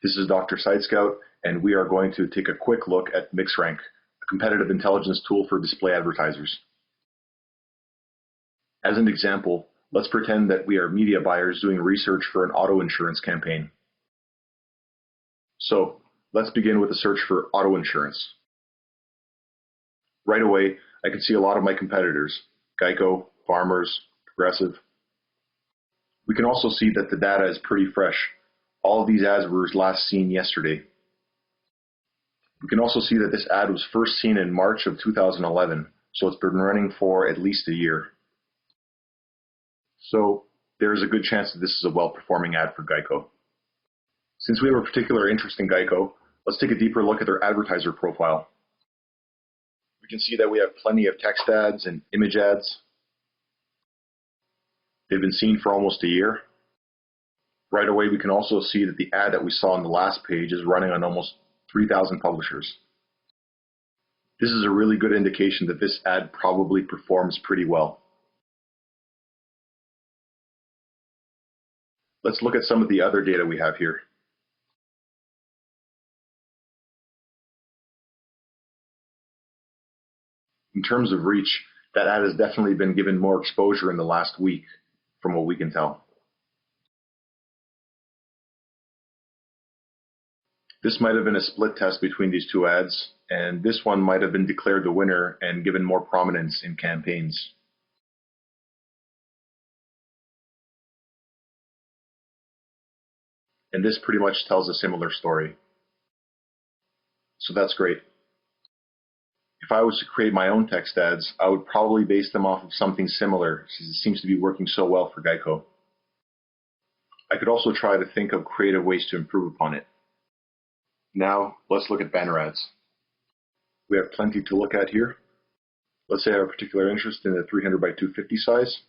This is Dr. SiteScout, and we are going to take a quick look at MixRank, a competitive intelligence tool for display advertisers. As an example, let's pretend that we are media buyers doing research for an auto insurance campaign. So let's begin with a search for auto insurance. Right away, I can see a lot of my competitors, Geico, Farmers, Progressive. We can also see that the data is pretty fresh. All of these ads were last seen yesterday. We can also see that this ad was first seen in March of 2011, so it's been running for at least a year. So there is a good chance that this is a well-performing ad for Geico. Since we have a particular interest in Geico, let's take a deeper look at their advertiser profile. We can see that we have plenty of text ads and image ads. They've been seen for almost a year. Right away, we can also see that the ad that we saw on the last page is running on almost 3,000 publishers. This is a really good indication that this ad probably performs pretty well. Let's look at some of the other data we have here. In terms of reach, that ad has definitely been given more exposure in the last week, from what we can tell. This might have been a split test between these two ads, and this one might have been declared the winner and given more prominence in campaigns. And this pretty much tells a similar story. So that's great. If I was to create my own text ads, I would probably base them off of something similar, since it seems to be working so well for Geico. I could also try to think of creative ways to improve upon it. Now, let's look at banner ads. We have plenty to look at here. Let's say I have a particular interest in the 300 by 250 size.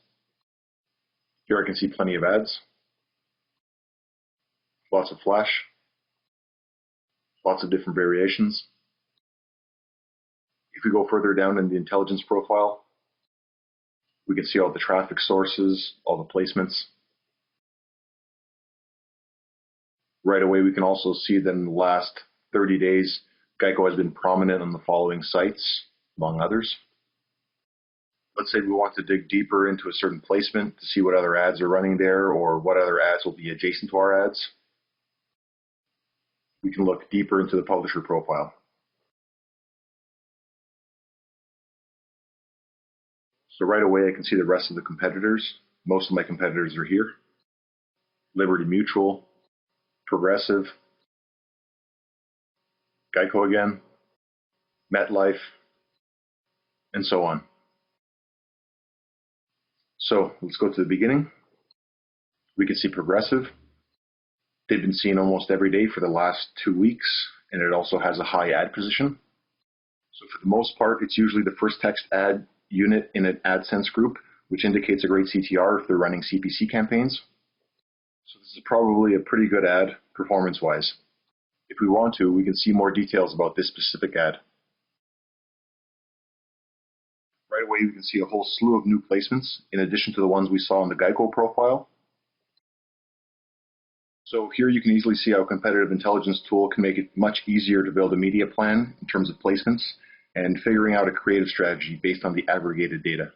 Here I can see plenty of ads. Lots of flash. Lots of different variations. If we go further down in the intelligence profile, we can see all the traffic sources, all the placements. Right away, we can also see that in the last 30 days, Geico has been prominent on the following sites, among others. Let's say we want to dig deeper into a certain placement to see what other ads are running there or what other ads will be adjacent to our ads. We can look deeper into the publisher profile. So right away, I can see the rest of the competitors. Most of my competitors are here. Liberty Mutual, Progressive, Geico again, MetLife, and so on. So let's go to the beginning. We can see Progressive. They've been seen almost every day for the last 2 weeks, and it also has a high ad position. So for the most part, it's usually the first text ad unit in an AdSense group, which indicates a great CTR if they're running CPC campaigns. So this is probably a pretty good ad performance-wise. If we want to, we can see more details about this specific ad. Right away, we can see a whole slew of new placements in addition to the ones we saw in the Geico profile. So here you can easily see how a competitive intelligence tool can make it much easier to build a media plan in terms of placements and figuring out a creative strategy based on the aggregated data.